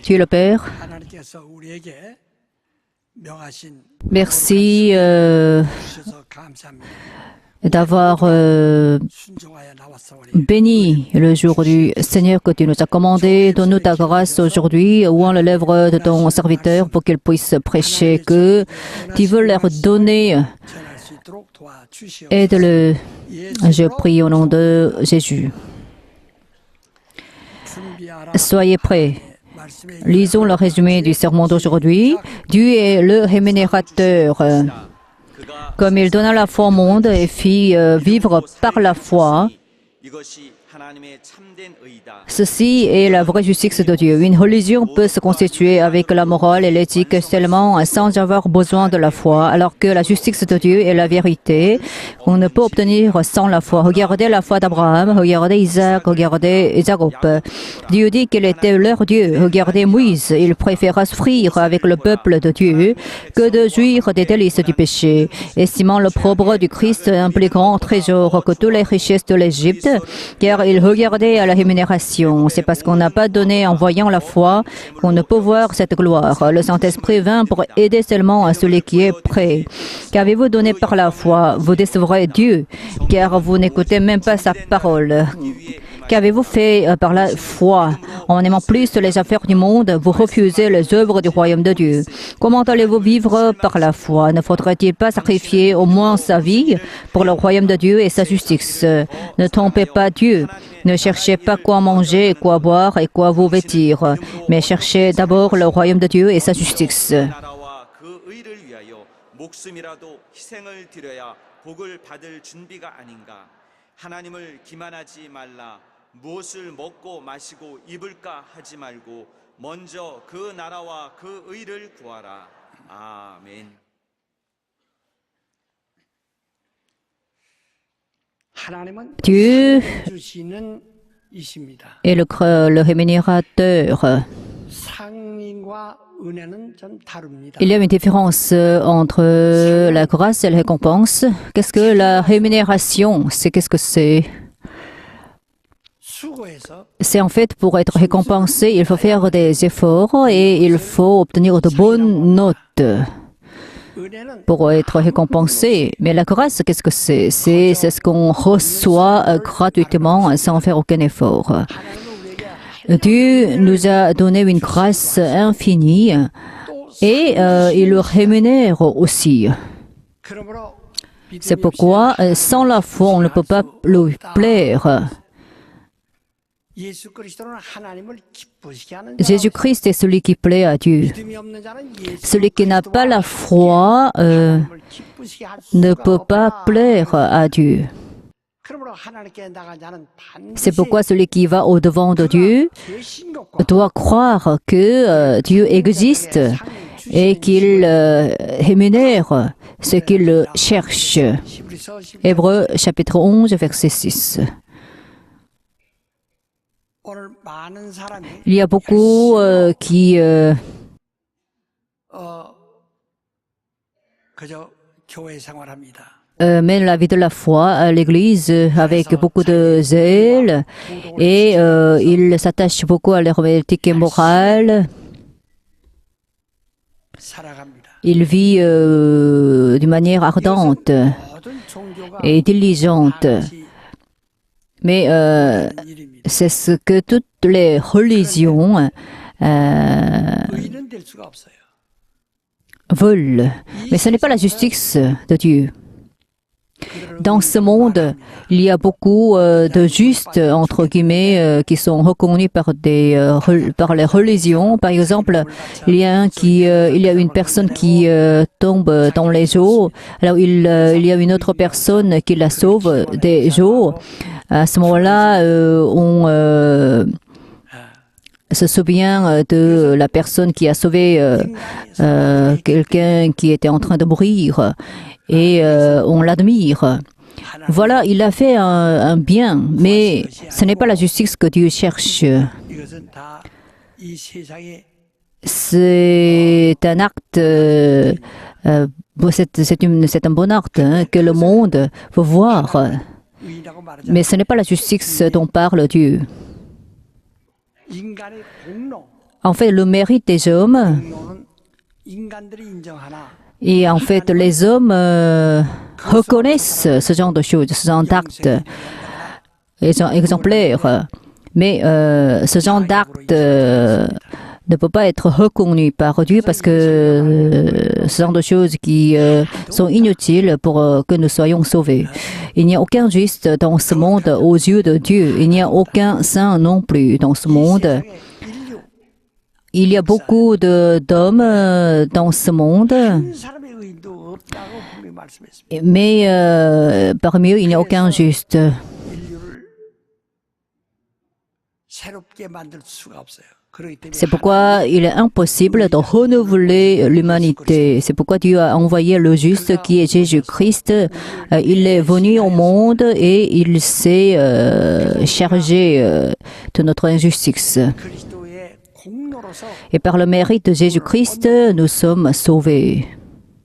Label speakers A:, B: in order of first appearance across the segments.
A: Tu es le Père. Merci d'avoir béni le jour du Seigneur que tu nous as commandé. Donne-nous ta grâce aujourd'hui. Ouvrons les lèvres de ton serviteur pour qu'il puisse prêcher, que tu veux leur donner. Aide-le. Je prie au nom de Jésus. Soyez prêts. Lisons le résumé du sermon d'aujourd'hui. Dieu est le rémunérateur. Comme il donna la foi au monde et fit vivre par la foi, ceci est la vraie justice de Dieu. Une religion peut se constituer avec la morale et l'éthique seulement sans avoir besoin de la foi, alors que la justice de Dieu est la vérité qu'on ne peut obtenir sans la foi. Regardez la foi d'Abraham, regardez Isaac, regardez Jacob. Dieu dit qu'il était leur Dieu. Regardez Moïse, il préféra souffrir avec le peuple de Dieu que de jouir des délices du péché, estimant le l'opprobre du Christ un plus grand trésor que toutes les richesses de l'Égypte, car il regardait à la rémunération. C'est parce qu'on n'a pas donné en voyant la foi qu'on ne peut voir cette gloire. Le Saint-Esprit vint pour aider seulement à celui qui est prêt. Qu'avez-vous donné par la foi? Vous décevrez Dieu, car vous n'écoutez même pas sa parole. Qu'avez-vous fait par la foi? En aimant plus les affaires du monde, vous refusez les œuvres du royaume de Dieu. Comment allez-vous vivre par la foi? Ne faudrait-il pas sacrifier au moins sa vie pour le royaume de Dieu et sa justice? Ne trompez pas Dieu. Ne cherchez pas quoi manger, quoi boire et quoi vous vêtir, mais cherchez d'abord le royaume de Dieu et sa justice.
B: 무엇을 먹고 마시고 입을까 하지 말고 먼저 그 나라와 그 의를 구하라. 아멘.
A: Dieu est le rémunérateur. Il y a une différence entre la grâce et la récompense. Qu'est-ce que la rémunération? Qu'est-ce que c'est? C'est en fait pour être récompensé, il faut faire des efforts et il faut obtenir de bonnes notes pour être récompensé. Mais la grâce, qu'est-ce que c'est? C'est ce qu'on reçoit gratuitement sans faire aucun effort. Dieu nous a donné une grâce infinie et il le rémunère aussi. C'est pourquoi sans la foi, on ne peut pas lui plaire. Jésus-Christ est celui qui plaît à Dieu. Celui qui n'a pas la foi ne peut pas plaire à Dieu. C'est pourquoi celui qui va au-devant de Dieu doit croire que Dieu existe et qu'il rémunère ce qu'il cherche. Hébreux chapitre 11, verset 6. Il y a beaucoup qui mènent la vie de la foi à l'Église avec beaucoup de zèle et ils s'attachent beaucoup à leur éthique et morale. Ils vivent d'une manière ardente et diligente. Mais c'est ce que toutes les religions veulent. Mais ce n'est pas la justice de Dieu. Dans ce monde, il y a beaucoup de justes, entre guillemets, qui sont reconnus par les religions. Par exemple, il y a une personne qui tombe dans les eaux. Alors, il y a une autre personne qui la sauve des eaux. À ce moment-là, on se souvient de la personne qui a sauvé quelqu'un qui était en train de mourir et on l'admire. Voilà, il a fait un bien, mais ce n'est pas la justice que Dieu cherche. C'est un acte, c'est un bon acte que le monde veut voir. Mais ce n'est pas la justice dont parle Dieu.
C: 인간의 공로,
A: En fait, le mérite des hommes,
C: 공로는 인간들이 인정하나
A: et en fait, les hommes reconnaissent ce genre de choses, ce genre d'actes exemplaires. Mais ce genre d'acte ne peut pas être reconnu par Dieu parce que ce genre de choses qui sont inutiles pour que nous soyons sauvés. Il n'y a aucun juste dans ce monde aux yeux de Dieu. Il n'y a aucun saint non plus dans ce monde.
C: 인류
A: Il y a beaucoup d'hommes dans ce monde,
C: 한 사람의 의인도 없다고 분명히 말씀했습니다.
A: mais parmi eux, il n'y a aucun juste.
C: 인류를 새롭게 만들 수가 없어요. 그렇기 때문에
A: C'est pourquoi il est impossible de renouveler l'humanité. C'est pourquoi Dieu a envoyé le juste qui est Jésus-Christ. Il est venu au monde et il s'est chargé de notre injustice.
C: 그리스도의 공로로서
A: Et par le mérite de Jésus-Christ, nous sommes sauvés.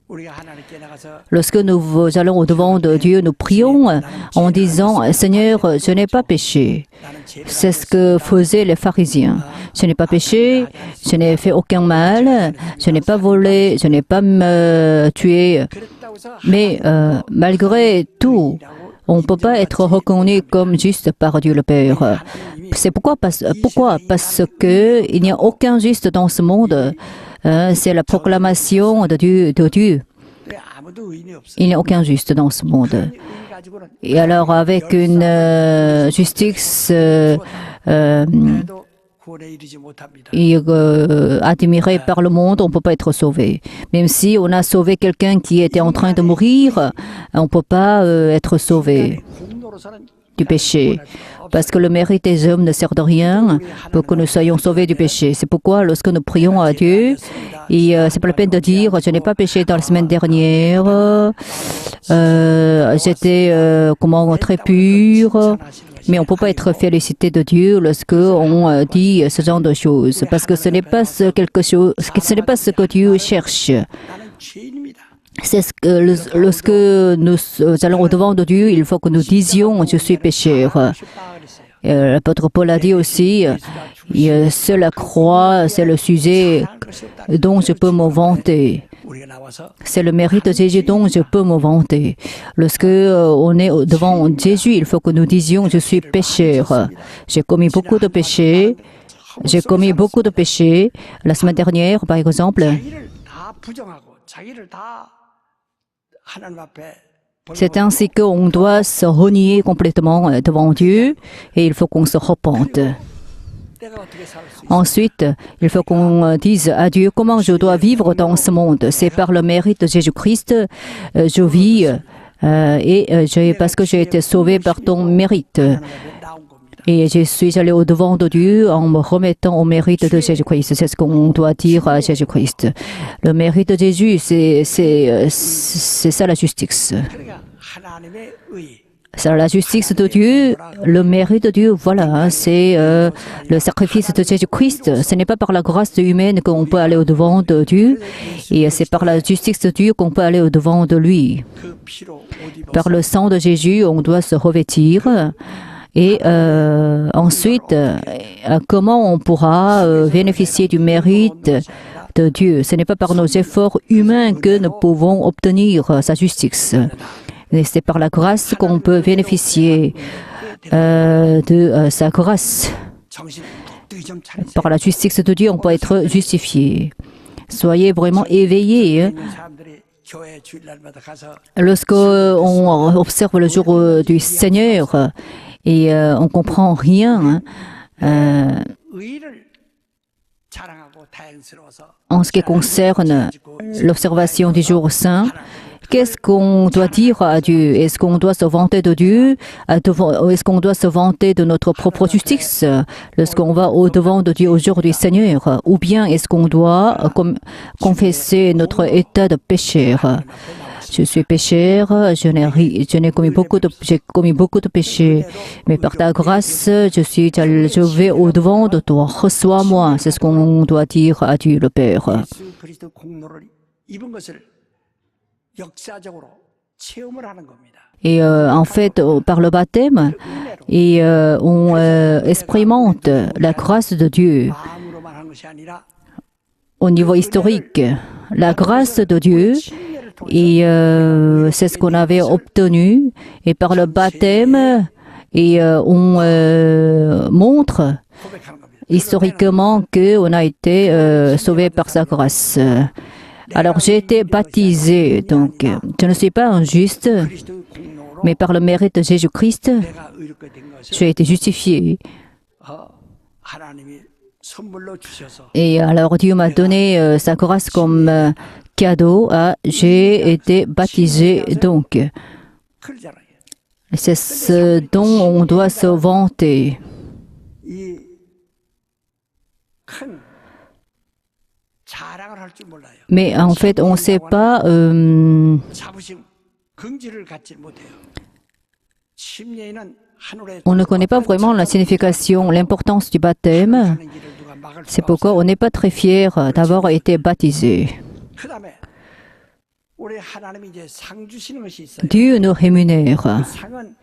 C: 우리가 하나님께 나가서
A: Lorsque nous allons au-devant de Dieu, nous prions en disant « Seigneur, je n'ai pas péché ».
C: 나는 죄를
A: C'est ce que faisaient les pharisiens. Je n'ai pas péché, je n'ai fait aucun mal, je n'ai pas volé, je n'ai pas tué.
C: 그랬다고 해서
A: Mais malgré tout, on ne peut pas être reconnu comme juste par Dieu le Père. C'est pourquoi parce que il n'y a aucun juste dans ce monde. C'est la proclamation de Dieu.
C: 왜 아무도 의인이 없어.
A: Il n'y a aucun juste dans ce monde.
C: 의 가지고는
A: Et alors, avec une justice
C: 그래도 구원에 이르지 못합니다.
A: admirée par le monde, on ne peut pas être sauvé. Même si on a sauvé quelqu'un qui était en train de mourir, on ne peut pas être sauvé
C: 공로로서는
A: du péché. Parce que le mérite des hommes ne sert de rien pour que nous soyons sauvés du péché. C'est pourquoi lorsque nous prions à Dieu, et c'est pas la peine de dire « je n'ai pas péché dans la semaine dernière, j'étais très pur », mais on ne peut pas être félicité de Dieu lorsque on dit ce genre de choses, parce que ce n'est pas ce que Dieu cherche.
C: 나는 죄인입니다.
A: C'est ce que lorsque nous allons au-devant de Dieu, il faut que nous disions « je suis pécheur ».
C: 싶다 그랬어요.
A: L'apôtre Paul a dit aussi seule la croix, c'est le sujet
C: 것이 없다.
A: dont je peux me vanter.
C: 우리가 나와서
A: C'est le mérite de Jésus dont je peux me vanter. Lorsque on est devant Jésus, il faut que nous disions « je suis pécheur ». J'ai commis beaucoup de péchés. J'ai commis beaucoup de péchés. La semaine dernière, par exemple,
C: 자기를 다 부정하고 자기를 다 하나님 앞에
A: c'est ainsi qu'on doit se renier complètement devant Dieu et il faut qu'on se repente.
C: 내가 어떻게 살 수 있어?
A: Ensuite, il faut qu'on dise à Dieu comment je dois vivre dans ce monde. C'est par le mérite de Jésus-Christ, je vis parce que j'ai été sauvé par ton mérite.
C: 하나님 앞에 나온 겁니다.
A: Et je suis allé au-devant de Dieu en me remettant au mérite de Jésus-Christ. C'est ce qu'on doit dire à Jésus-Christ. Le mérite de Jésus, c'est ça la justice.
C: 그러니까 하나님의 의.
A: C'est la justice de Dieu, le mérite de Dieu, voilà, c'est le sacrifice de Jésus-Christ. Ce n'est pas par la grâce humaine qu'on peut aller au-devant de Dieu, et c'est par la justice de Dieu qu'on peut aller au-devant de lui.
C: 그 피로 옷 입어서
A: Par le sang de Jésus, on doit se revêtir. Et ensuite, comment on pourra bénéficier du mérite de Dieu? Ce n'est pas par nos efforts humains que nous pouvons obtenir sa justice. Et c'est par la grâce qu'on peut bénéficier de sa grâce.
C: 정신 똑똑히 좀 차리세요.
A: Par la justice de Dieu, on peut être justifié. Soyez vraiment éveillés.
C: 있는 사람들이 교회 주일날마다 가서
A: Lorsque on observe le jour du Seigneur et on comprend rien
C: 의를 자랑하고 다행스러워서
A: en ce qui concerne l'observation du jour saint, qu'est-ce qu'on doit dire à Dieu? Est-ce qu'on doit se vanter de Dieu? Est-ce qu'on doit se vanter de notre propre justice lorsqu'on va au-devant de Dieu au jour du Seigneur? Ou bien est-ce qu'on doit confesser notre état de pécheur? Je suis pécheur, j'ai commis beaucoup de péchés, mais par ta grâce, je vais au-devant de toi. Reçois-moi. C'est ce qu'on doit dire à Dieu le Père.
C: 예수 그리스도 공로를 입은 것을 역사적으로 체험을 하는 겁니다.
A: Et en fait, par le baptême, et on expérimente la grâce de Dieu
C: 마음으로만 하는 것이 아니라
A: au niveau historique. La grâce de Dieu, et c'est ce qu'on avait obtenu. Et par le baptême, et on montre
C: 고백하는 겁니다.
A: historiquement qu'on a été sauvé par sa grâce. Alors j'ai été baptisé, donc je ne suis pas injuste,
C: 그리스도의 공로로
A: mais par le mérite de Jésus-Christ,
C: 내가 의롭게 된 것을
A: j'ai été justifié.
C: 하나님이 선물로 주셔서
A: Et alors Dieu m'a donné sa grâce comme cadeau. J'ai été baptisé, donc
C: 그러잖아요.
A: c'est ce dont on doit se vanter.
C: 이 큰 자랑을 할 줄 몰라요.
A: Mais en fait, on ne sait pas
C: 자부심, 긍지를 갖지 못해요. 침례인은 하늘에
A: on ne connaît pas vraiment la signification, l'importance du baptême.
C: 하는 길을 누가 막을
A: C'est
C: 수가
A: pourquoi
C: 없어요.
A: on n'est pas très fier d'avoir été baptisé.
C: 그다음에 우리 하나님이 이제 상 주시는 것이 있어요.
A: Dieu nous rémunère
C: 상은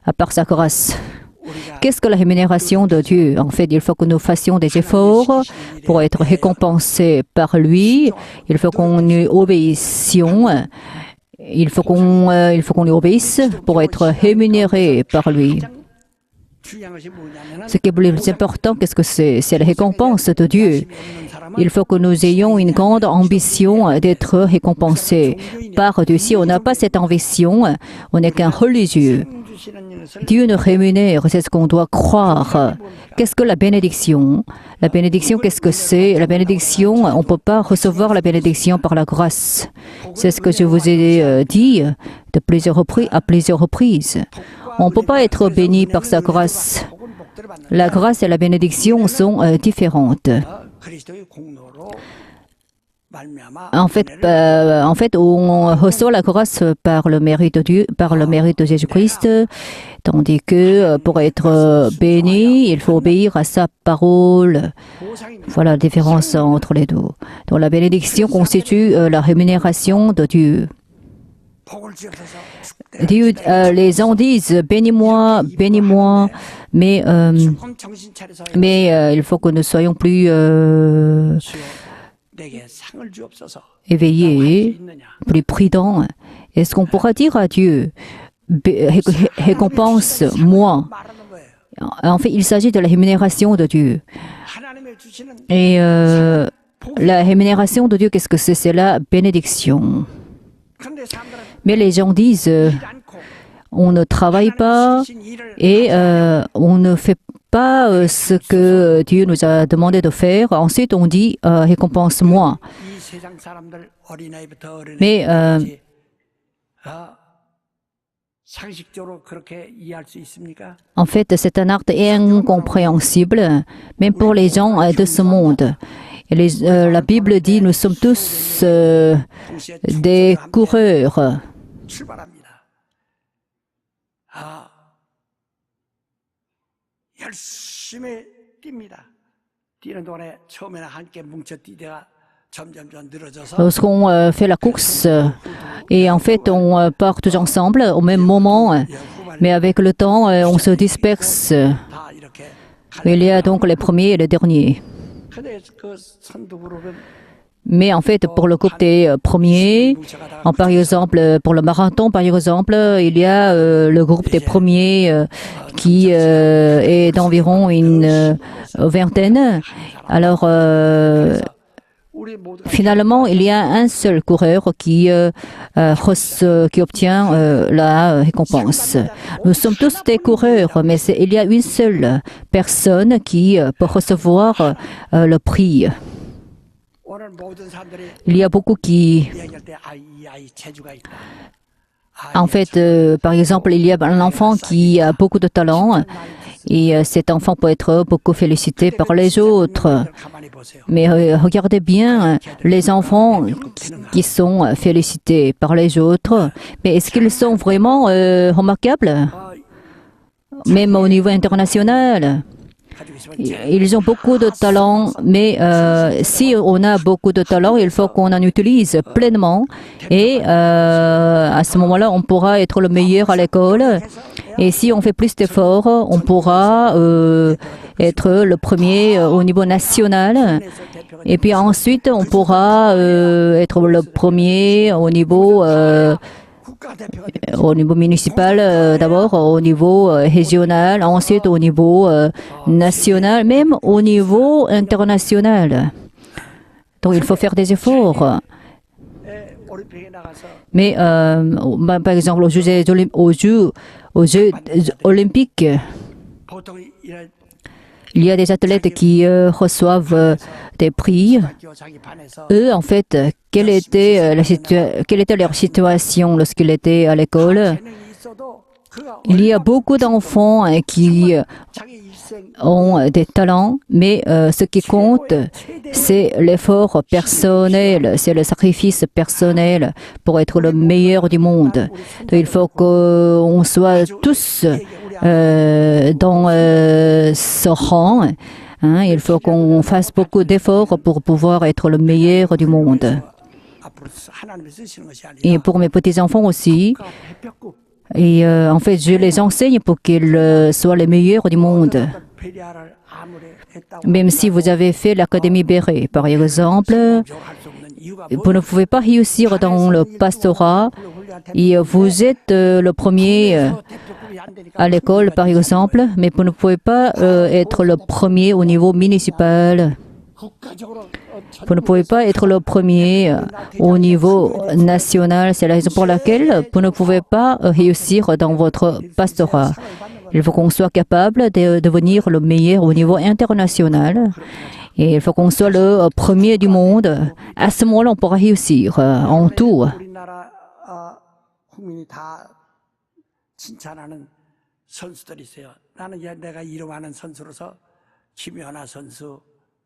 A: à part sa grâce.
C: 우리가
A: Qu'est-ce que la rémunération de Dieu? En fait, il faut que nous fassions des efforts pour être récompensés par lui. Il faut qu'on lui obéissions. Il faut qu'on lui obéisse pour être rémunéré par lui.
C: 가장 중요한 것이 뭐냐면은
A: Ce qui est plus important, qu'est-ce que c'est? C'est la récompense de Dieu. Il faut que nous ayons une grande ambition d'être récompensés par Dieu. Si on n'a pas cette ambition, on n'est qu'un religieux.
C: 상 주시는 것을
A: Dieu nous rémunère, c'est ce qu'on doit croire. Qu'est-ce que la bénédiction? La bénédiction, qu'est-ce que c'est? La bénédiction, on ne peut pas recevoir la bénédiction par la grâce. C'est ce que je vous ai dit à plusieurs reprises. On ne peut pas être béni par sa grâce.
C: 복은 복대를 받는
A: La grâce et la bénédiction sont différentes.
C: 그리스도의 공로로 말미암아
A: En fait, on reçoit la grâce par le mérite de Dieu, par le mérite de Jésus-Christ, tandis que pour être béni, il faut obéir à sa parole.
C: 보상입니다.
A: Voilà la différence entre les deux. Donc la bénédiction constitue la rémunération de Dieu.
C: 복을 주옵소서.
A: Dieu, les gens disent bénis-moi, bénis-moi, mais
C: 조금 정신 차려서
A: il faut que nous soyons plus
C: 주여 내게 상을 주옵소서.
A: éveillés,
C: 있느냐?
A: plus prudents. Est-ce qu'on pourra dire à Dieu récompense-moi?
C: 말하는 거예요.
A: En fait, il s'agit de la rémunération de Dieu.
C: 하나님의 주시는
A: Et la rémunération de Dieu, qu'est-ce que c'est? C'est la bénédiction.
C: 그런데 사람들은
A: Mais les gens disent,
C: 일 않고
A: on ne travaille pas
C: 주신 일을
A: et on ne fait pas ce que Dieu nous a demandé de faire. Ensuite, on dit, récompense-moi.
C: 이 세상 사람들 어린아이부터
A: Mais
C: 어린아이까지 상식적으로 그렇게 이해할 수 있습니까?
A: en fait, c'est un acte incompréhensible, même pour les gens de ce monde. Et la Bible dit, nous sommes tous
C: 동시에
A: des
C: 함께
A: coureurs.
C: 출발합니다. 열심히 뜁니다. 뛰는 동안에 처음에는 함께 뭉쳐 뛰다가 점점 늘어져서
A: Lorsqu'on fait la course, et en fait, on part tous ensemble au même moment, mais avec le temps, on se disperse.
C: 다 이렇게
A: Il y a donc les premiers et les derniers.
C: 근데 그 선두 그룹은
A: Mais en fait, pour le groupe des premiers, par exemple, pour le marathon, par exemple, il y a le groupe des premiers qui est d'environ une vingtaine. Alors,
C: 우리 모두가
A: finalement, il y a un seul coureur qui obtient la récompense. Nous sommes tous des coureurs, mais il y a une seule personne qui peut recevoir le prix.
C: 오늘 모든 사람들이
A: Il y a beaucoup qui...
C: 이야기할 때 이 아이 재주가 있다.
A: En fait, par exemple, il y a un enfant qui a beaucoup de talent et cet enfant peut être beaucoup félicité par les autres.
C: 가만히 보세요.
A: Mais regardez bien les enfants qui sont félicités par les autres. Mais est-ce qu'ils sont vraiment remarquables, même au niveau international? Ils ont beaucoup de talent, mais si on a beaucoup de talent, il faut qu'on en utilise pleinement. Et à ce moment-là, on pourra être le meilleur à l'école. Et si on fait plus d'efforts, on pourra être le premier au niveau national. Et puis ensuite, on pourra être le premier au niveau municipal, d'abord au niveau régional, ensuite au niveau national, même au niveau international. Donc il faut faire des efforts. Mais par exemple, aux Jeux olympiques, il y a des athlètes qui reçoivent des prix. Eux, en fait, quelle était leur situation lorsqu'ils étaient à l'école? Il y a beaucoup d'enfants qui ont des talents, mais ce qui compte, c'est l'effort personnel, c'est le sacrifice personnel pour être le meilleur du monde. Donc, il faut qu'on soit tous dans ce rang. Il faut qu'on fasse beaucoup d'efforts pour pouvoir être le meilleur du monde. Et pour mes petits-enfants aussi. Et en fait, je les enseigne pour qu'ils soient les meilleurs du monde. Même si vous avez fait l'Académie Béret, par exemple, vous ne pouvez pas réussir dans le pastorat et vous êtes le premier à l'école, par exemple, mais vous ne pouvez pas être le premier au niveau municipal. Vous ne pouvez pas être le premier au niveau national. C'est la raison pour laquelle vous ne pouvez pas réussir dans votre pastorat. Il faut qu'on soit capable de devenir le meilleur au niveau international. Et il faut qu'on soit le premier du monde. À ce moment-là, on pourra réussir en tout.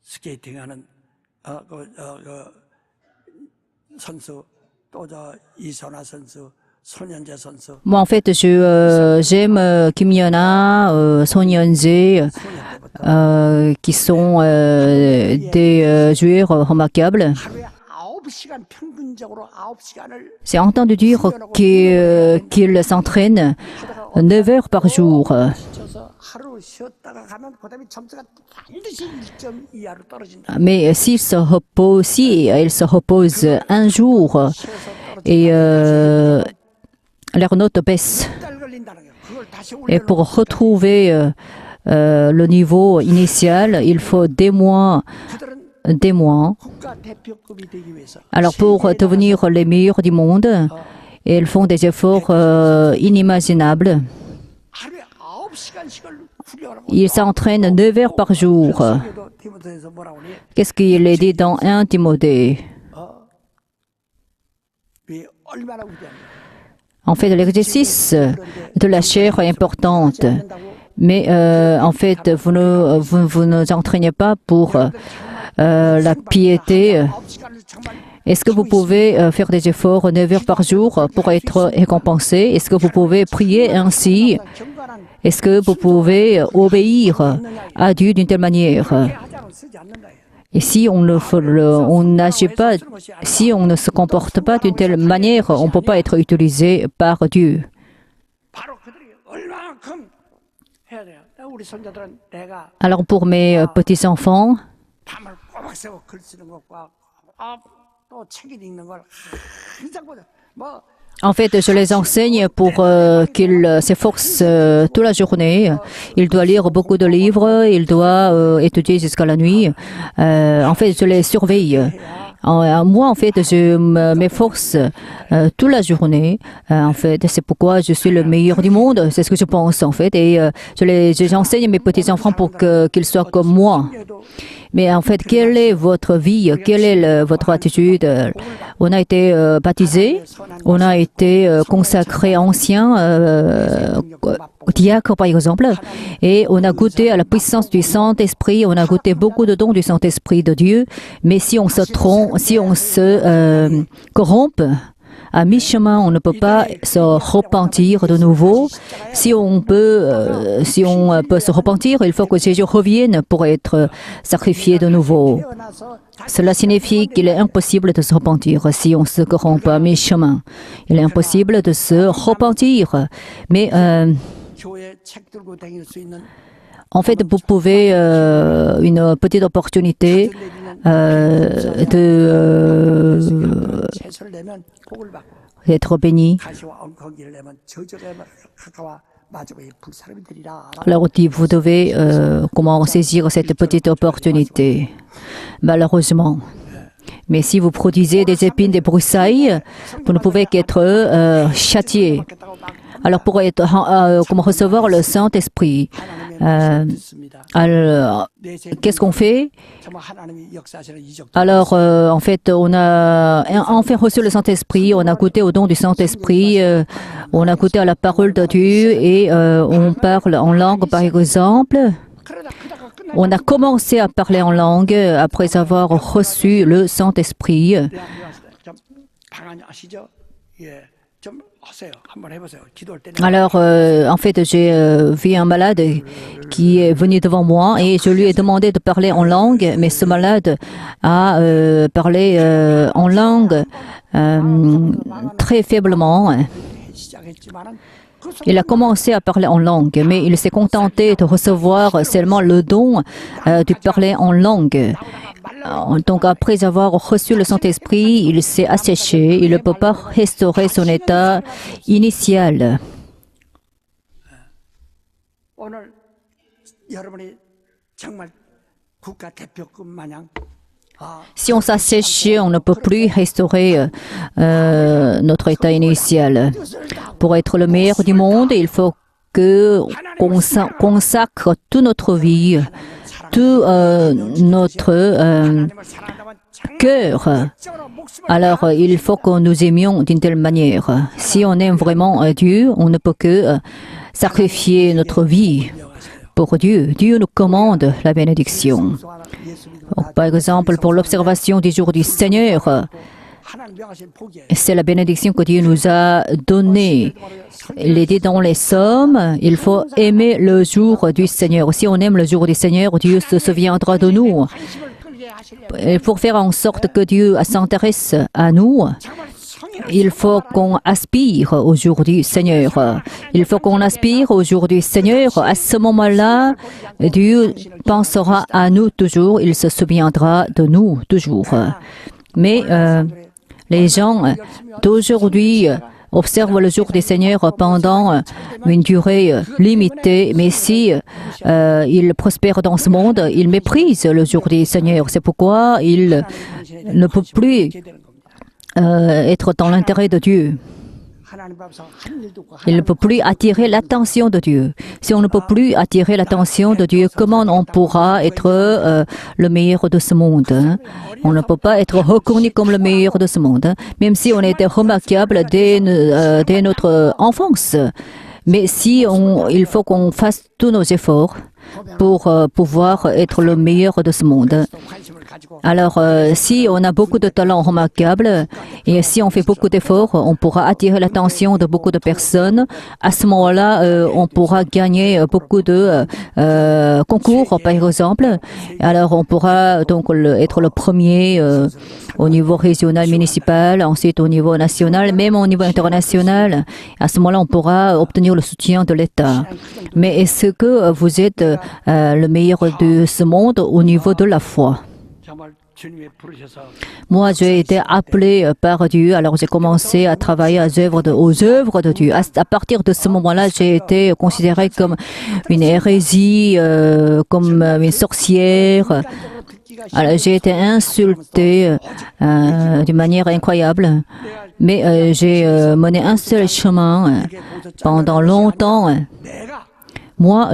C: 스케이팅하는 선수 또 이선화 선수 손현재 선수.
A: Moi, en fait, j'aime Kim Yeona, Son Yeon-jae, qui sont des joueurs remarquables. C'est entendu dire qu'ils s'entraînent 9 heures par jour. Mais s'ils se reposent un jour et leur note baisse. Et pour retrouver le niveau initial, il faut des mois. Alors pour devenir les meilleurs du monde, ils font des efforts inimaginables. Ils s'entraînent 9 heures par jour. Qu'est-ce qu'il est dit dans 1 Timothée? En fait, l'exercice de la chair est important, mais en fait, vous ne entraînez pas pour la piété. Est-ce que vous pouvez faire des efforts 9 heures par jour pour être récompensé? Est-ce que vous pouvez prier ainsi? Est-ce que vous pouvez obéir à Dieu d'une telle manière? Et si on n'agit pas, si on ne se comporte pas d'une telle manière, on ne peut pas être utilisé par Dieu. Alors pour mes petits-enfants, en fait, je les enseigne pour qu'ils s'efforcent toute la journée. Ils doivent lire beaucoup de livres, ils doivent étudier jusqu'à la nuit. En fait, je les surveille. Moi, en fait, je m'efforce toute la journée. En fait, c'est pourquoi je suis le meilleur du monde. C'est ce que je pense, en fait. Et j'enseigne mes petits-enfants pour qu'ils soient comme moi. Mais en fait, quelle est votre vie? Quelle est votre attitude? On a été baptisé, on a été consacré ancien, diacre par exemple, et on a goûté à la puissance du Saint-Esprit, on a goûté beaucoup de dons du Saint-Esprit de Dieu, mais si on se trompe, si on se corrompt, À mi-chemin, on ne peut pas se repentir de nouveau. Si on peut se repentir, il faut que Jésus revienne pour être sacrifié de nouveau. Cela signifie qu'il est impossible de se repentir si on se corrompt à mi-chemin. Il est impossible de se repentir. Mais en fait, vous pouvez une petite opportunité d'être béni. Alors, vous devez comment saisir cette petite opportunité. Malheureusement. Mais si vous produisez des épines, des broussailles, vous ne pouvez qu'être châtié. Alors, pour comment recevoir le Saint-Esprit, qu'est-ce qu'on fait? Alors, en fait, on a enfin reçu le Saint-Esprit, on a goûté au don du Saint-Esprit, on a goûté à la parole de Dieu et on parle en langue, par exemple. On a commencé à parler en langue après avoir reçu le Saint-Esprit. Alors, en fait, j'ai vu un malade qui est venu devant moi et je lui ai demandé de parler en langue, mais ce malade a parlé en langue très faiblement. Il a commencé à parler en langue, mais il s'est contenté de recevoir seulement le don de parler en langue. Donc, après avoir reçu le Saint-Esprit, il s'est asséché. Il ne peut pas restaurer son état initial. Si on s'assèche, on ne peut plus restaurer notre état initial. Pour être le meilleur du monde, il faut qu'on consacre toute notre vie, tout notre cœur. Alors, il faut que nous aimions d'une telle manière. Si on aime vraiment Dieu, on ne peut que sacrifier notre vie pour Dieu. Dieu nous commande la bénédiction. Par exemple, pour l'observation du jour du Seigneur, c'est la bénédiction que Dieu nous a donnée. Il est dit dans les psaumes, il faut aimer le jour du Seigneur. Si on aime le jour du Seigneur, Dieu se souviendra de nous. Et pour faire en sorte que Dieu s'intéresse à nous, il faut qu'on aspire au jour du Seigneur. Il faut qu'on aspire au jour du Seigneur. À ce moment-là, Dieu pensera à nous toujours. Il se souviendra de nous toujours. Mais les gens d'aujourd'hui observent le jour du Seigneur pendant une durée limitée. Mais si ils prospèrent dans ce monde, ils méprisent le jour du Seigneur. C'est pourquoi ils ne peuvent plus être dans l'intérêt de Dieu. Il ne peut plus attirer l'attention de Dieu. Si on ne peut plus attirer l'attention de Dieu, comment on pourra être le meilleur de ce monde? On ne peut pas être reconnu comme le meilleur de ce monde, même si on était remarquable dès notre enfance. Mais il faut qu'on fasse tous nos efforts pour pouvoir être le meilleur de ce monde. Alors, si on a beaucoup de talents remarquables et si on fait beaucoup d'efforts, on pourra attirer l'attention de beaucoup de personnes. À ce moment-là, on pourra gagner beaucoup de concours, par exemple. Alors, on pourra donc être le premier au niveau régional, municipal, ensuite au niveau national, même au niveau international. À ce moment-là, on pourra obtenir le soutien de l'État. Mais est-ce que vous êtes le meilleur de ce monde au niveau de la foi? Moi, j'ai été appelé par Dieu, alors j'ai commencé à travailler aux œuvres de Dieu. À partir de ce moment-là, j'ai été considérée comme une hérésie, comme une sorcière. Alors, j'ai été insultée d'une manière incroyable. Mais j'ai mené un seul chemin pendant longtemps. Moi,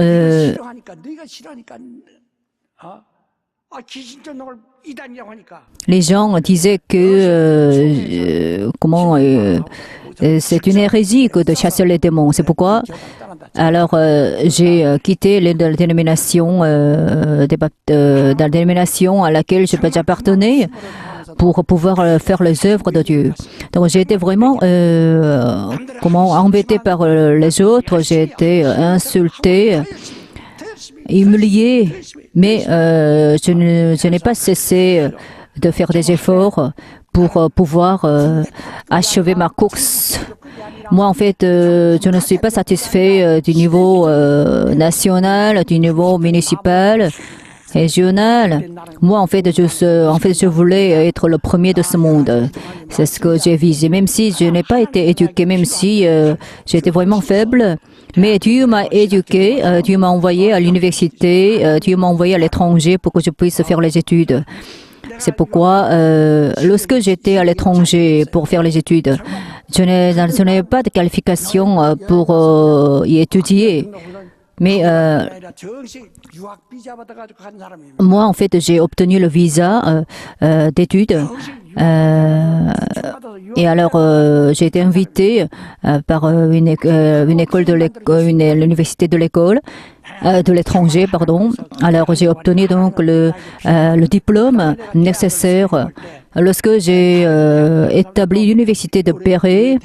A: les gens disaient que c'est une hérésie que de chasser les démons. C'est pourquoi alors j'ai quitté la dénomination à laquelle j'appartenais pour pouvoir faire les œuvres de Dieu. Donc j'ai été vraiment embêté par les autres, j'ai été insulté, humilié, mais je n'ai pas cessé de faire des efforts pour pouvoir achever ma course. Moi, en fait, je ne suis pas satisfait du niveau national, du niveau municipal, régional. Moi, en fait, je voulais être le premier de ce monde. C'est ce que j'ai visé. Même si je n'ai pas été éduqué, même si j'étais vraiment faible, mais Dieu m'a éduqué, Dieu m'a envoyé à l'université, Dieu m'a envoyé à l'étranger pour que je puisse faire les études. C'est pourquoi, lorsque j'étais à l'étranger pour faire les études, je n'avais pas de qualification pour y étudier. Mais moi, en fait, j'ai obtenu le visa d'études. Et alors, j'ai été invitée par une école l'université de l'école. De l'étranger, pardon. Alors, j'ai obtenu donc le diplôme nécessaire lorsque j'ai établi l'université de Béret.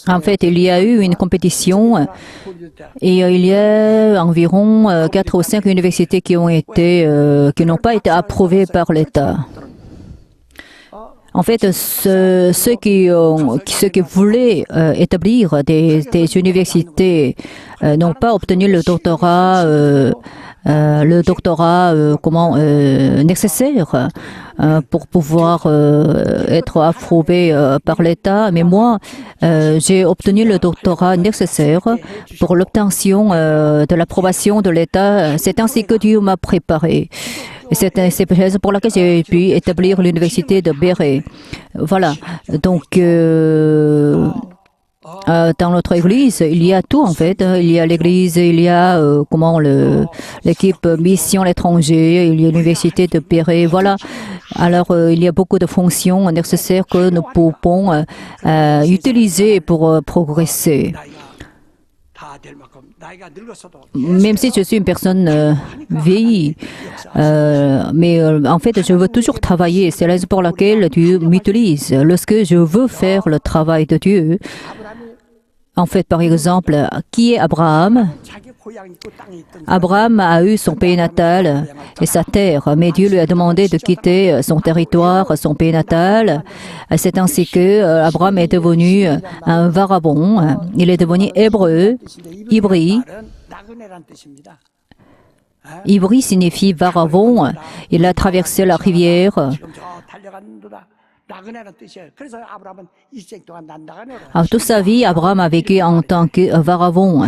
A: En fait, il y a eu une compétition et il y a environ 4 ou 5 universités qui n'ont pas été approuvées par l'État. En fait, ceux qui voulaient établir des universités n'ont pas obtenu le doctorat nécessaire pour pouvoir être approuvé par l'État. Mais moi, j'ai obtenu le doctorat nécessaire pour l'obtention de l'approbation de l'État. C'est ainsi que Dieu m'a préparé. C'est pour laquelle j'ai pu établir l'université de Béret. Voilà. Donc, dans notre église, il y a tout en fait. Il y a l'église, il y a l'équipe mission à l'étranger, il y a l'université de Béret. Voilà. Alors, il y a beaucoup de fonctions nécessaires que nous pouvons utiliser pour progresser. Même si je suis une personne vieillie, mais en fait, je veux toujours travailler. C'est la raison pour laquelle Dieu m'utilise. Lorsque je veux faire le travail de Dieu, en fait, par exemple, qui est Abraham? Abraham a eu son pays natal et sa terre, mais Dieu lui a demandé de quitter son territoire, son pays natal. C'est ainsi que Abraham est devenu un vagabond. Il est devenu hébreu, Ivri. Ivri signifie vagabond. Il a traversé la rivière. Alors, toute sa vie, Abraham a vécu en tant que vagabond.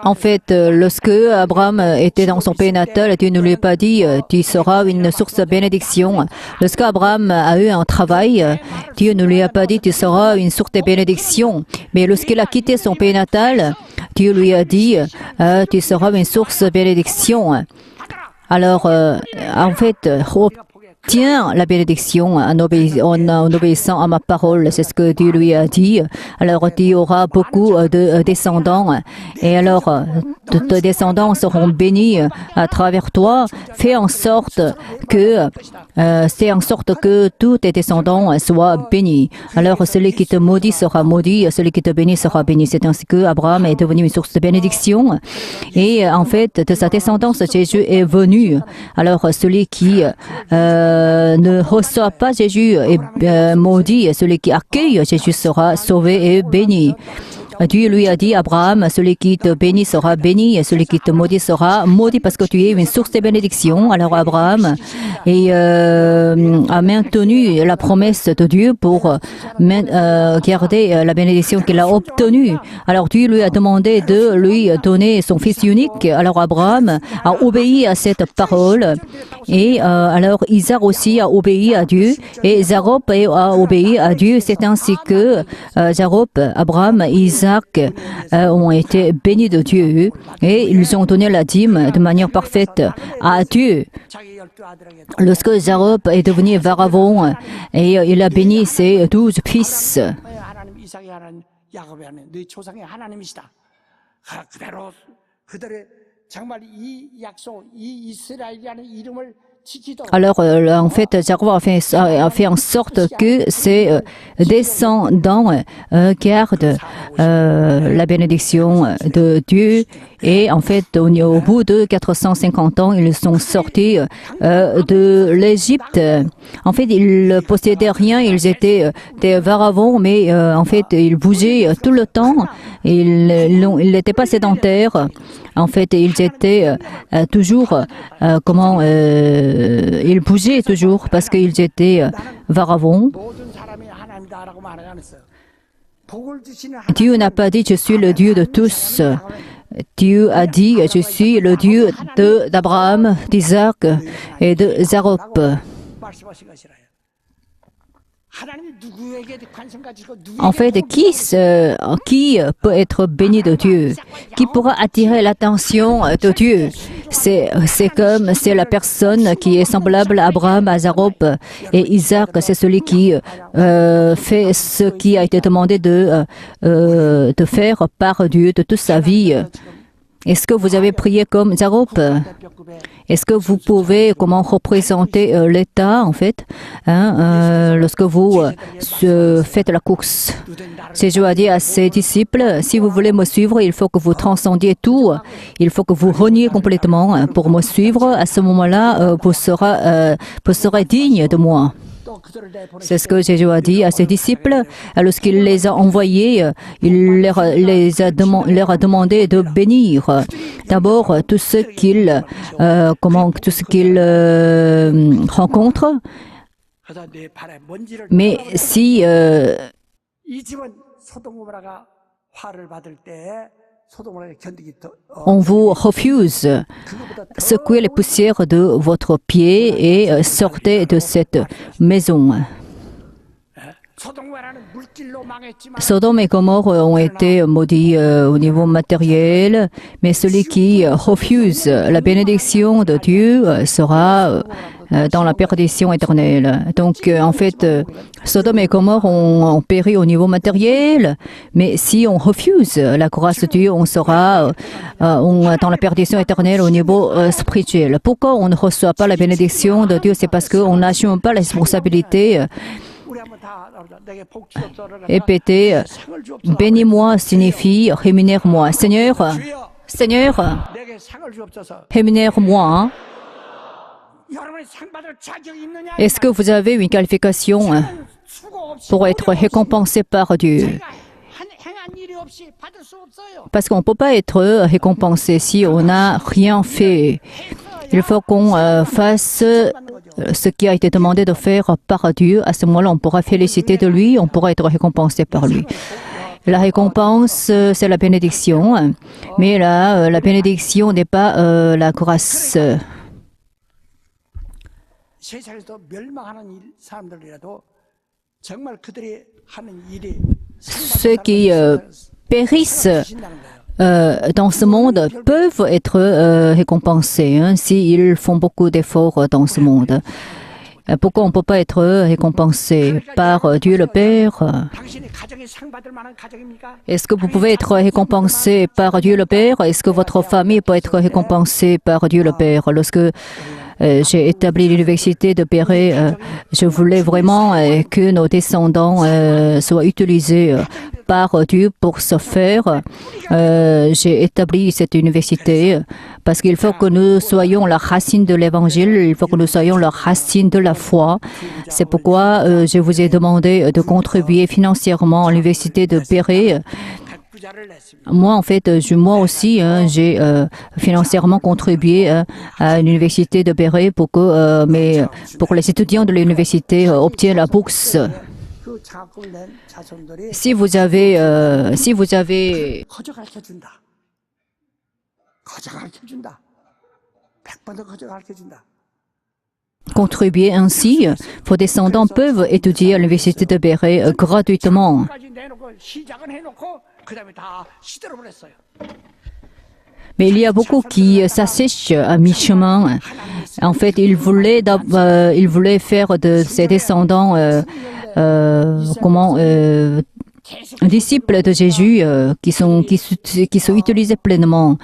A: En fait, lorsque Abraham était dans son pays natal, Dieu ne lui a pas dit « tu seras une source de bénédiction ». Lorsque Abraham a eu un travail, Dieu ne lui a pas dit « tu seras une source de bénédiction ». Mais lorsqu'il a quitté son pays natal, Dieu lui a dit « tu seras une source de bénédiction ». Alors, en fait, obtiens la bénédiction en obéissant à ma parole. C'est ce que Dieu lui a dit. Alors, tu auras beaucoup de descendants. Et alors, tes descendants seront bénis à travers toi. Fais en sorte que tous tes descendants soient bénis. Alors, celui qui te maudit sera maudit, celui qui te bénit sera béni. C'est ainsi que Abraham est devenu une source de bénédiction. Et en fait, de sa descendance, Jésus est venu. Alors, celui qui ne reçoit pas Jésus est maudit. Celui qui accueille Jésus sera sauvé et béni. Dieu lui a dit, Abraham, celui qui te bénit sera béni, et celui qui te maudit sera maudit parce que tu es une source de bénédiction. Alors Abraham a maintenu la promesse de Dieu pour garder la bénédiction qu'il a obtenue. Alors Dieu lui a demandé de lui donner son fils unique. Alors Abraham a obéi à cette parole. Et alors Isaac aussi a obéi à Dieu. Et Jacob a obéi à Dieu. C'est ainsi que Jacob, Abraham, Isaac Isaac ont été bénis de Dieu et ils ont donné la dîme de manière parfaite à Dieu. Lorsque Jacob est devenu pharaon et il a béni ses 12 fils.
C: 하나님 이삭의 하나님 야곱의 하나님 네 조상의 하나님이시다. 그대로 그들의 정말 이 약속 이 이스라엘이라는 이름을
A: Alors, en fait, Jacob a fait en sorte que ses descendants gardent la bénédiction de Dieu. Et en fait, au bout de 450 ans, ils sont sortis de l'Égypte. En fait, ils ne possédaient rien, ils étaient des pharaons, mais en fait, ils bougeaient tout le temps. Ils n'étaient pas sédentaires. En fait, ils étaient toujours, ils bougeaient toujours parce qu'ils étaient pharaons. Dieu n'a pas dit « Je suis le Dieu de tous ». Dieu a dit « Je suis le Dieu d'Abraham, d'Isaac et de Jacob ». En fait, qui peut être béni de Dieu? Qui pourra attirer l'attention de Dieu? C'est la personne qui est semblable à Abraham, à Jacob et Isaac. C'est celui qui fait ce qui a été demandé de faire par Dieu de toute sa vie. Est-ce que vous avez prié comme Jacob? Est-ce que vous pouvez représenter l'État, en fait, lorsque vous faites la course? Jésus a dit à ses disciples, si vous voulez me suivre, il faut que vous transcendiez tout. Il faut que vous reniez complètement pour me suivre. À ce moment-là, vous serez digne de moi. C'est ce que Jésus a dit à ses disciples. Lorsqu'il les a envoyés, il leur a demandé de bénir d'abord tout ce qu'ils rencontrent. Mais si on vous refuse, secouez les poussières de votre pied et sortez de cette maison. Sodome et Gomorrhe ont été maudits au niveau matériel, mais celui qui refuse la bénédiction de Dieu sera dans la perdition éternelle. Donc, en fait, Sodome et Gomorrhe ont péri au niveau matériel, mais si on refuse la grâce de Dieu, on sera dans la perdition éternelle au niveau spirituel. Pourquoi on ne reçoit pas la bénédiction de Dieu? C'est parce qu'on n'assume pas la responsabilité. Répétez, bénis-moi signifie rémunère-moi. Seigneur, rémunère-moi. Est-ce que vous avez une qualification pour être récompensé par Dieu? Parce qu'on ne peut pas être récompensé si on n'a rien fait. Il faut qu'on fasse ce qui a été demandé de faire par Dieu. À ce moment-là, on pourra féliciter de lui, on pourra être récompensé par lui. La récompense, c'est la bénédiction, mais la bénédiction n'est pas la grâce. Ceux qui périssent dans ce monde peuvent être récompensés s'ils font beaucoup d'efforts dans ce monde. Pourquoi on ne peut pas être récompensé par Dieu le Père? Est-ce que vous pouvez être récompensé par Dieu le Père? Est-ce que votre famille peut être récompensée par Dieu le Père? Lorsque j'ai établi l'université de Béret, je voulais vraiment que nos descendants soient utilisés par Dieu pour ce faire. J'ai établi cette université parce qu'il faut que nous soyons la racine de l'Évangile, il faut que nous soyons la racine de la foi. C'est pourquoi je vous ai demandé de contribuer financièrement à l'université de Béret. Moi, en fait, moi aussi, j'ai financièrement contribué à l'université de Béret pour que les étudiants de l'université obtiennent la bourse. Si vous avez contribué ainsi, vos descendants peuvent étudier à l'université de Béret gratuitement.
C: 그 다음에 다 시들어버렸어요.
A: Mais il y a beaucoup qui s'assèchent à mi-chemin. En fait, ils voulaient faire de ses descendants disciples de Jésus qui sont utilisés pleinement.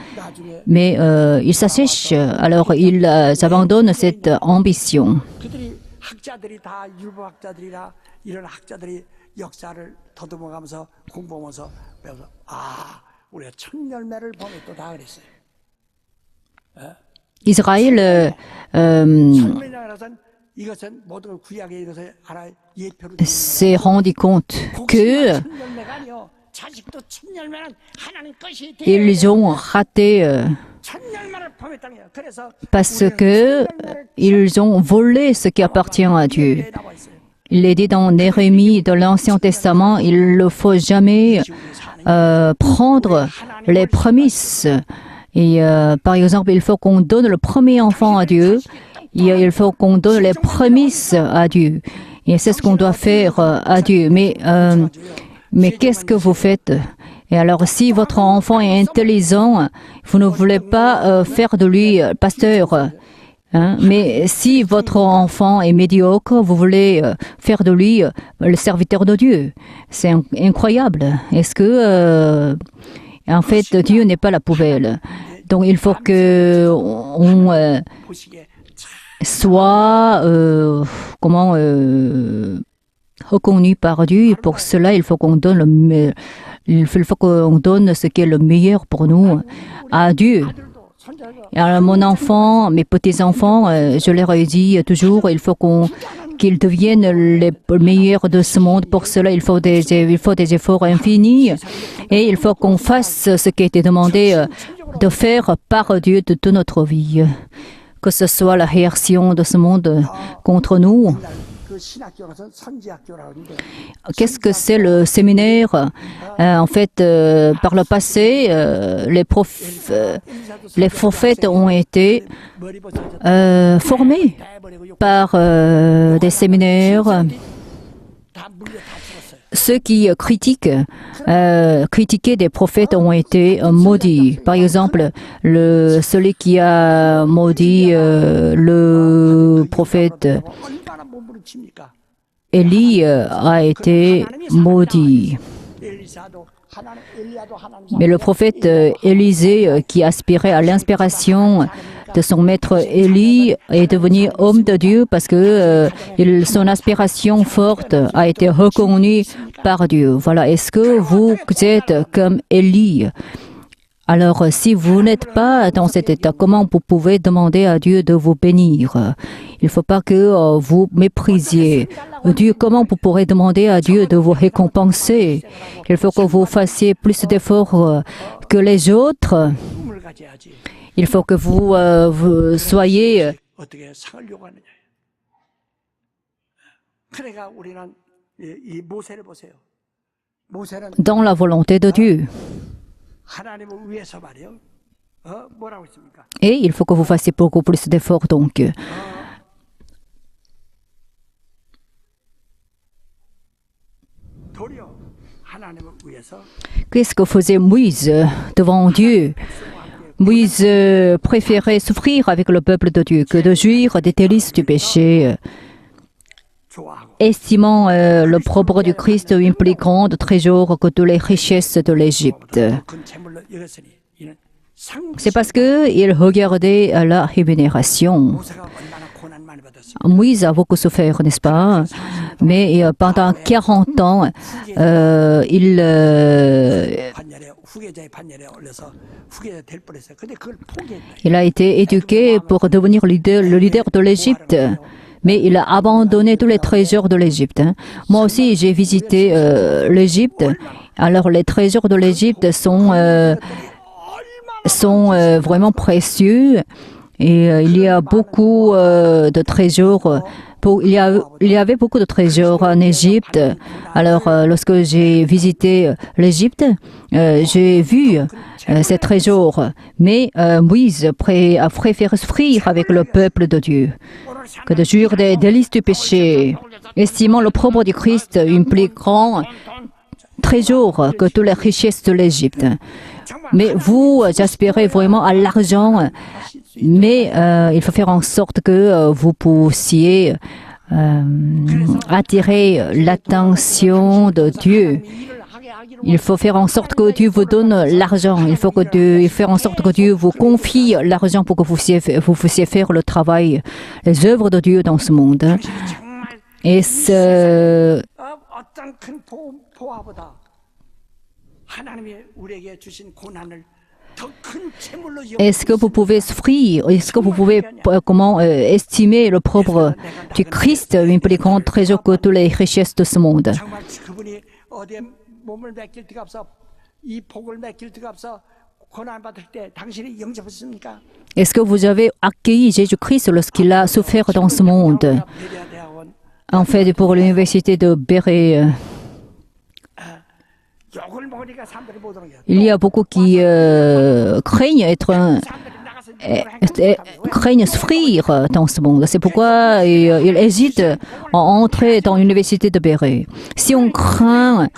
A: Mais ils s'assèchent, alors ils abandonnent cette ambition.
C: 그들이 학자들이 다 율법 학자들이나 이런 학자들이 역사를 더듬어가면서 공부하면서 배워서 우리가 첫 열매를 보면 또 다 그랬어요.
A: Israël
C: 열매라서는 이것은 모든 구약의 이것을 하나의 예표로
A: s'est rendu compte que
C: 첫 열매가 아니요. 자식도 첫 열매는 하나님 것이
A: ils ont raté
C: 첫 열매를 범했다는 거예요. 그래서
A: parce que ils ont volé ce qui appartient à Dieu.
C: 나와 있어요.
A: Il est dit dans Néhémie, dans l'Ancien Testament, il ne faut jamais prendre les prémices. Et par exemple, il faut qu'on donne le premier enfant à Dieu. Il faut qu'on donne les prémices à Dieu. Et c'est ce qu'on doit faire à Dieu. Mais qu'est-ce que vous faites? Et alors, si votre enfant est intelligent, vous ne voulez pas faire de lui pasteur. Hein? Mais si votre enfant est médiocre, vous voulez faire de lui le serviteur de Dieu. C'est incroyable. Est-ce que, en fait, Dieu n'est pas la poubelle? Donc, il faut que on soit reconnu par Dieu. Et pour cela, il faut qu'on donne ce qui est le meilleur pour nous à Dieu. Alors, mon enfant, mes petits-enfants, je leur ai dit toujours, il faut qu'ils deviennent les meilleurs de ce monde. Pour cela, il faut des efforts infinis et il faut qu'on fasse ce qui a été demandé de faire par Dieu de toute notre vie. Que ce soit la réaction de ce monde contre nous. Qu'est-ce que c'est le séminaire? En fait, par le passé, les prophètes ont été formés par des séminaires. Ceux qui critiquaient des prophètes ont été maudits. Par exemple, celui qui a maudit le prophète Élie a été maudit. Mais le prophète Élisée, qui aspirait à l'inspiration de son maître Élie, est devenu homme de Dieu parce que son aspiration forte a été reconnue par Dieu. Voilà. Est-ce que vous êtes comme Élie? Alors, si vous n'êtes pas dans cet état, comment vous pouvez demander à Dieu de vous bénir? Il ne faut pas que vous méprisiez Dieu. Comment vous pourrez demander à Dieu de vous récompenser? Il faut que vous fassiez plus d'efforts que les autres. Il faut que vous soyez dans la volonté de Dieu. Et il faut que vous fassiez beaucoup plus d'efforts donc. Qu'est-ce que faisait Moïse devant Dieu? Moïse préférait souffrir avec le peuple de Dieu que de jouir des délices du péché, estimant l'opprobre du Christ une plus grande trésor que toutes les richesses de l'Égypte. C'est parce qu'il regardait la rémunération. Moïse a beaucoup souffert, n'est-ce pas? Mais pendant 40 ans, il a été éduqué pour devenir le leader de l'Égypte. Mais il a abandonné tous les trésors de l'Égypte. Moi aussi, j'ai visité l'Égypte. Alors, les trésors de l'Égypte sont vraiment précieux. Et il y a beaucoup de trésors. Il y avait beaucoup de trésors en Égypte. Alors, lorsque j'ai visité l'Égypte, j'ai vu ces trésors. Mais Moïse a préféré souffrir avec le peuple de Dieu que de jouir des délices du péché, estimant l'opprobre du Christ une plus grande trésor que toutes les richesses de l'Égypte. Mais vous aspirez vraiment à l'argent, mais il faut faire en sorte que vous puissiez attirer l'attention de Dieu. Il faut faire en sorte que Dieu vous donne l'argent. Il faut faire en sorte que Dieu vous confie l'argent pour que vous puissiez faire le travail, les œuvres de Dieu dans ce monde. Et
C: 어떤 큰 보화보다 하나님이 우리에게 주신 고난을 더 큰 재물로
A: est-ce que vous pouvez souffrir? Est-ce que vous pouvez comment estimer le propre du Christ, une plus grande trésor que toutes les richesses de ce monde?
C: 정말 그분이 어디에 몸을 맡길 데가 없어 이 복을 맡길 데가 없어 고난 받을 때 당신이 영접했습니까?
A: Est-ce que vous avez accueilli Jésus-Christ lorsqu'il a souffert dans ce monde? En fait, pour l'université de Béret, il y a beaucoup qui craignent souffrir dans ce monde. C'est pourquoi ils hésitent à entrer dans l'université de Béret. Si on craint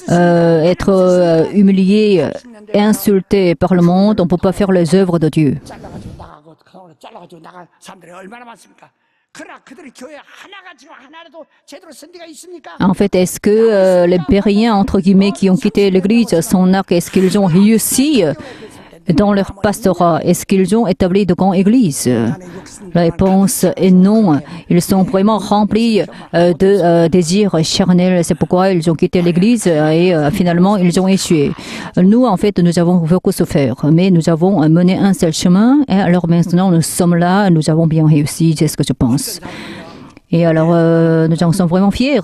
A: être humilié, insulté par le monde, on ne peut pas faire les œuvres de Dieu. En fait, est-ce que les Bériens, entre guillemets, qui ont quitté l'Église, son arc, est-ce qu'ils ont réussi dans leur pastorat? Est-ce qu'ils ont établi de grandes églises? La réponse est non. Ils sont vraiment remplis de désirs charnels. C'est pourquoi ils ont quitté l'Église et finalement ils ont échoué. Nous, en fait, nous avons beaucoup souffert, mais nous avons mené un seul chemin. Et alors maintenant, nous sommes là, nous avons bien réussi, c'est ce que je pense. Et alors, nous en sommes vraiment fiers.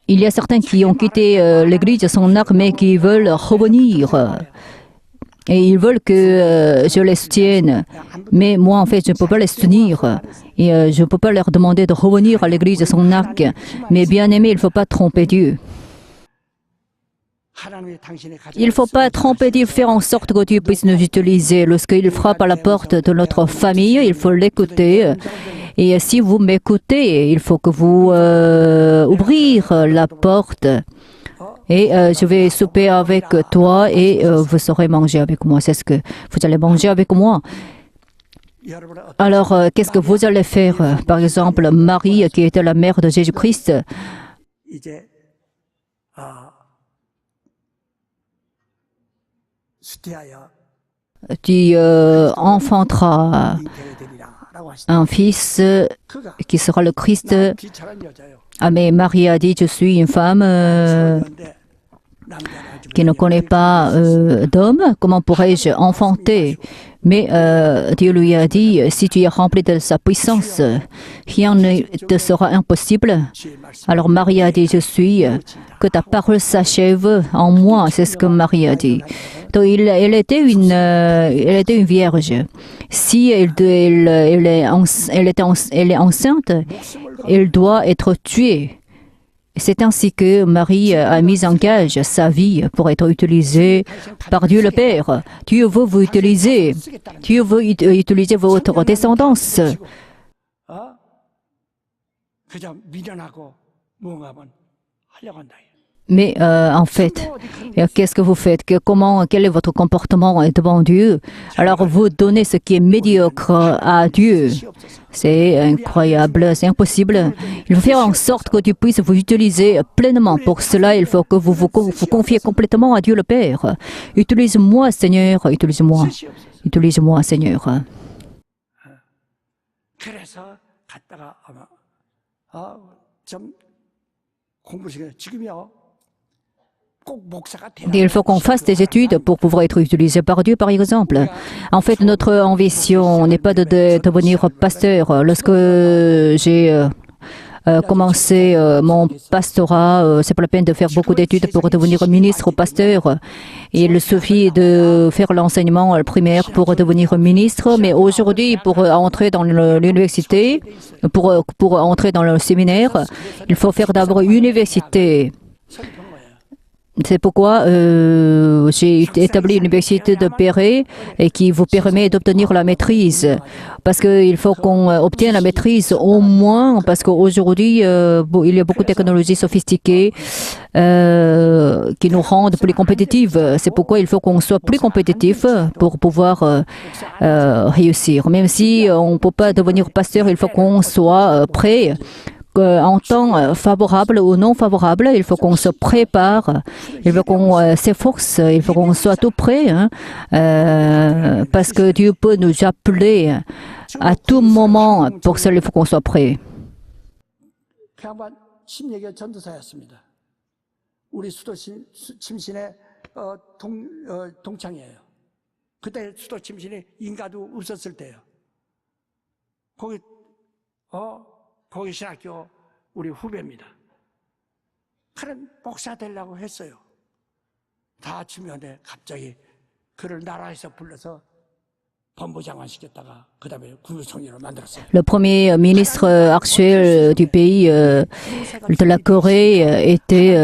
A: Il y a certains qui ont quitté l'Église, son arc, mais qui veulent revenir. Et ils veulent que je les soutienne. Mais moi, en fait, je ne peux pas les soutenir. Et je ne peux pas leur demander de revenir à l'église de son arc. Mais bien aimé, il ne faut pas tromper Dieu. Il ne faut pas tromper Dieu, faire en sorte que Dieu puisse nous utiliser. Lorsqu'il frappe à la porte de notre famille, il faut l'écouter. Et si vous m'écoutez, il faut que vous ouvrir la porte. Et je vais souper avec toi et vous saurez manger avec moi. C'est ce que vous allez manger avec moi. Alors, qu'est-ce que vous allez faire? Par exemple, Marie, qui était la mère de Jésus-Christ, tu enfanteras un fils qui sera le Christ. Ah, mais Marie a dit, je suis une femme qui ne connaît pas d'homme, comment pourrais-je enfanter? Mais Dieu lui a dit, si tu es rempli de sa puissance, rien ne te sera impossible. Alors Marie a dit, je suis, que ta parole s'achève en moi, c'est ce que Marie a dit. Donc elle était une vierge. Si elle est enceinte, elle doit être tuée. C'est ainsi que Marie a mis en gage sa vie pour être utilisée par Dieu le Père. Dieu veut vous utiliser. Dieu veut utiliser votre descendance. Mais en fait, qu'est-ce que vous faites? Quel est votre comportement devant Dieu? Alors vous donnez ce qui est médiocre à Dieu. C'est incroyable, c'est impossible. Il faut faire en sorte que Dieu puisse vous utiliser pleinement. Pour cela, il faut que vous vous confiez complètement à Dieu le Père. Utilise-moi, Seigneur, utilise-moi. Utilise-moi, Seigneur. Il faut qu'on fasse des études pour pouvoir être utilisé par Dieu, par exemple. En fait, notre ambition n'est pas de devenir pasteur. Lorsque j'ai commencé mon pastorat, c'est pas la peine de faire beaucoup d'études pour devenir ministre ou pasteur. Il suffit de faire l'enseignement primaire pour devenir ministre, mais aujourd'hui, pour entrer dans l'université, pour entrer dans le séminaire, il faut faire d'abord université. C'est pourquoi j'ai établi l'université de Péret et qui vous permet d'obtenir la maîtrise. Parce qu'il faut qu'on obtienne la maîtrise au moins, parce qu'aujourd'hui, il y a beaucoup de technologies sophistiquées qui nous rendent plus compétitifs. C'est pourquoi il faut qu'on soit plus compétitif pour pouvoir réussir. Même si on ne peut pas devenir pasteur, il faut qu'on soit prêt. En temps favorable ou non favorable, il faut qu'on se prépare, il faut qu'on s'efforce, il faut qu'on soit tout prêt, hein, parce que Dieu peut nous appeler à tout moment. Pour cela, il faut qu'on soit prêt.
C: 그 양반 침례교 전도사였습니다. 우리 수도 침신의 동창이에요. 그때 수도 침신이 인가도 없었을 때요. 거기 신학교 우리 후배입니다. 그는 목사 되려고 했어요. 다 중요한데 갑자기 그를 나라에서 불러서 법무장관 시켰다가 그 다음에 국무총리로 만들었어요.
A: Le premier ministre actuel du pays de la Corée était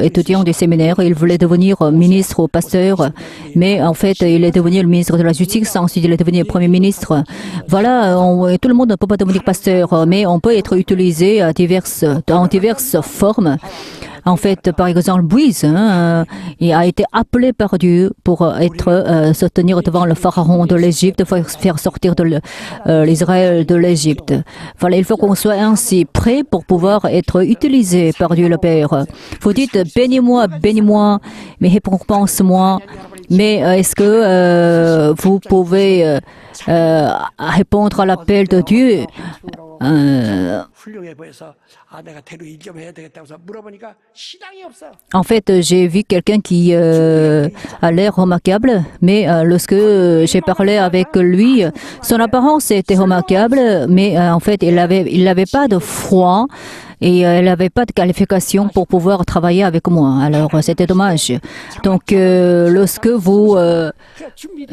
A: étudiant du séminaire. Il voulait devenir ministre ou pasteur, mais en fait, il est devenu le ministre de la Justice. Ensuite, il est devenu le premier ministre. Voilà, tout le monde ne peut pas devenir pasteur, mais on peut être utilisé en diverses formes. En fait, par exemple, Moïse il a été appelé par Dieu pour se tenir devant le pharaon de l'Égypte, faire sortir l'Israël de l'Égypte. Voilà, il faut qu'on soit ainsi prêt pour pouvoir être utilisé par Dieu le Père. Vous dites, bénis-moi, mais récompense-moi. Mais est-ce que vous pouvez répondre à l'appel de Dieu? En fait, j'ai vu quelqu'un qui a l'air remarquable, mais lorsque j'ai parlé avec lui, son apparence était remarquable, mais en fait, il n'avait pas de foi et elle n'avait pas de qualification pour pouvoir travailler avec moi. Alors, c'était dommage. Donc, lorsque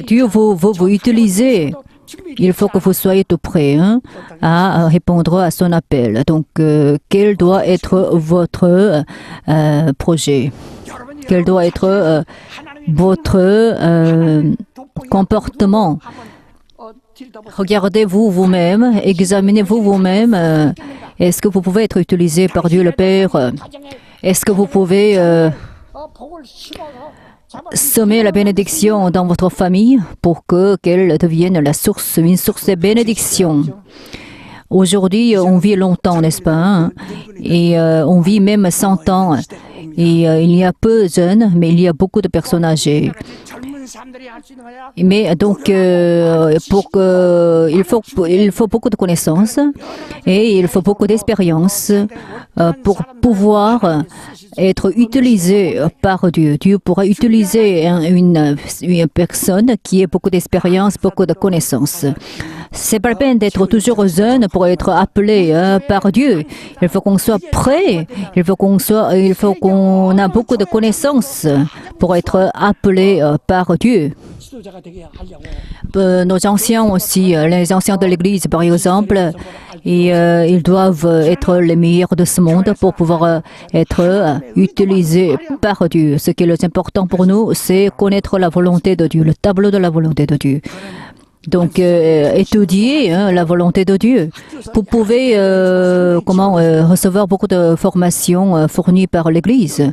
A: Dieu vous utilisez, il faut que vous soyez tout prêt à répondre à son appel. Donc, quel doit être votre projet? Quel doit être votre comportement? Regardez-vous vous-même, examinez-vous vous-même. Est-ce que vous pouvez être utilisé par Dieu le Père? Est-ce que vous pouvez semer la bénédiction dans votre famille pour qu'elle devienne une source de bénédiction? Aujourd'hui, on vit longtemps, n'est-ce pas? Et on vit même 100 ans. Et il y a peu de jeunes, mais il y a beaucoup de personnes âgées. Mais donc, il faut beaucoup de connaissances et il faut beaucoup d'expérience pour pouvoir être utilisé par Dieu. Dieu pourra utiliser une personne qui a beaucoup d'expérience, beaucoup de connaissances. C'est pas la peine d'être toujours jeune pour être appelé par Dieu. Il faut qu'on soit prêt. Il faut qu'on a beaucoup de connaissances pour être appelé par Dieu. Nos anciens aussi, les anciens de l'Église par exemple, ils doivent être les meilleurs de ce monde pour pouvoir être utilisés par Dieu. Ce qui est le plus important pour nous, c'est connaître la volonté de Dieu, le tableau de la volonté de Dieu. Donc, étudier la volonté de Dieu. Vous pouvez recevoir beaucoup de formations fournies par l'Église.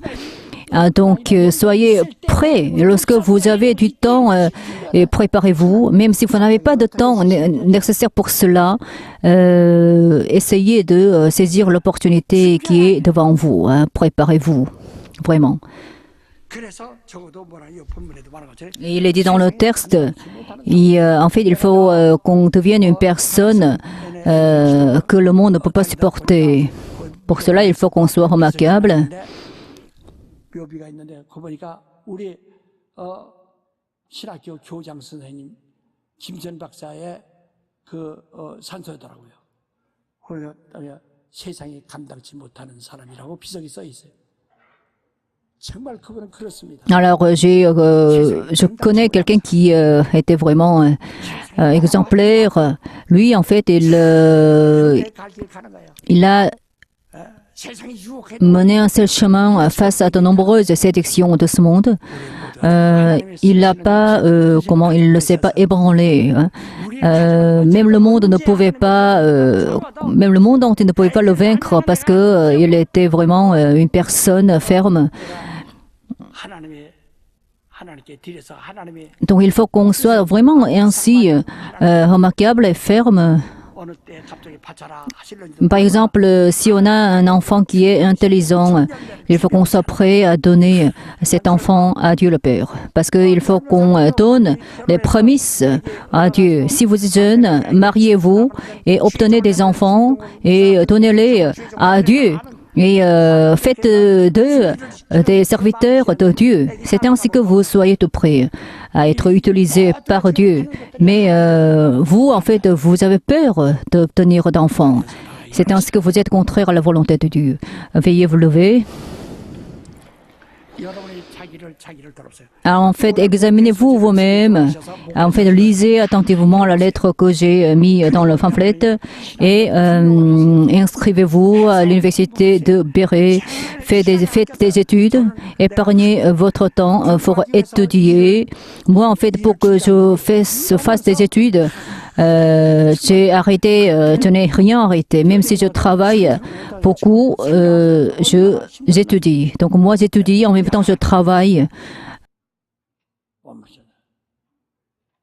A: Donc, soyez prêts. Lorsque vous avez du temps, préparez-vous. Même si vous n'avez pas de temps nécessaire pour cela, essayez de saisir l'opportunité qui est devant vous. Préparez-vous, vraiment. Et il est dit dans le texte, en fait, il faut qu'on devienne une personne que le monde ne peut pas supporter. Pour cela, il faut qu'on soit remarquable.
C: 묘비가 있는데 그 보니까 우리 신학교 교장 선생님 김전 박사의 그 산소더라고요. 그러니까 세상이 감당치 못하는 사람이라고 비석이 써 있어요. 정말 그분은 그렇습니다.
A: Alors, je connais quelqu'un qui était vraiment exemplaire. Lui, en fait, il a
C: 세상이 유혹해
A: mener un seul chemin face à de nombreuses séductions de ce monde. Il n'a pas, il ne s'est pas ébranlé. Hein. Même le monde ne pouvait pas, même le monde entier ne pouvait pas le vaincre parce que il était vraiment une personne ferme.
C: 하나님께 드려서 하나님의
A: Donc il faut qu'on soit vraiment ainsi remarquable et ferme.
C: 어느 때 갑자기 바쳐라 하실런지
A: Par exemple, si on a un enfant qui est intelligent, il faut qu'on soit prêt à donner cet enfant à Dieu le Père. Parce qu'il faut qu'on donne les prémices à Dieu. Si vous êtes jeune, mariez-vous et obtenez des enfants et donnez-les à Dieu. Et faites d'eux des serviteurs de Dieu. C'est ainsi que vous soyez tout prêts à être utilisés par Dieu. Mais vous, en fait, vous avez peur d'obtenir d'enfants. C'est ainsi que vous êtes contraire à la volonté de Dieu. Veuillez vous lever.
C: 여러분이 자기를 돌아보세요.
A: En fait, examinez-vous vous-même. En fait, lisez attentivement la lettre que j'ai mise dans le pamphlet et inscrivez-vous à l'université de Béret. Faites des études. Épargnez votre temps pour étudier. Moi, en fait, pour que je fasse des études, j'ai arrêté, je n'ai rien arrêté. Même si je travaille beaucoup, j'étudie. Donc moi, j'étudie, en même temps, je travaille.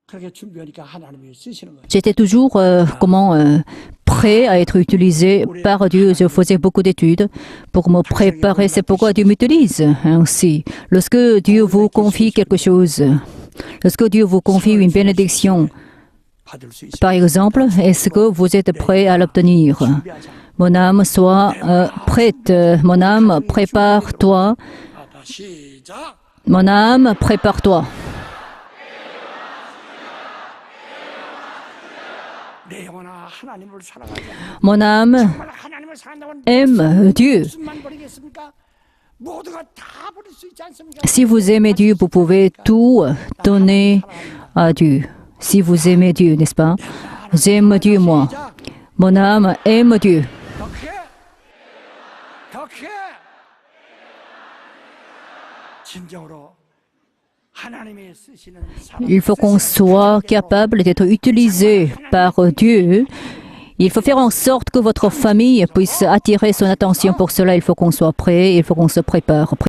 C: 그렇게 준비하니까 하나님이 쓰시는 거예요.
A: J'étais toujours prêt à être utilisé par Dieu. Je faisais beaucoup d'études pour me préparer. C'est pourquoi Dieu m'utilise ainsi. Lorsque Dieu vous confie quelque chose, lorsque Dieu vous confie une bénédiction,
C: 받을 수 있어요.
A: par exemple, est-ce que vous êtes prêt à l'obtenir? Mon âme, sois prête. Mon âme, prépare-toi.
C: 시작.
A: Mon âme, prépare-toi.
C: 내 영혼아 하나님을 사랑하자.
A: Mon âme
C: 정말 하나님을 사랑한다면
A: aime Dieu.
C: 무슨만 버리겠습니까? 모두가 다 버릴 수 있지 않습니까?
A: Si vous aimez Dieu, vous pouvez tout donner à Dieu. Si vous aimez Dieu, n'est-ce pas? J'aime Dieu, moi. Mon âme aime Dieu.
C: 더 크게, 더 크게. 진정으로 하나님이 쓰시는 사람.
A: Il faut qu'on soit capable d'être utilisé par Dieu. Il faut faire en sorte que votre famille puisse attirer son attention. Pour cela, il faut qu'on soit prêt, il faut qu'on se prépare.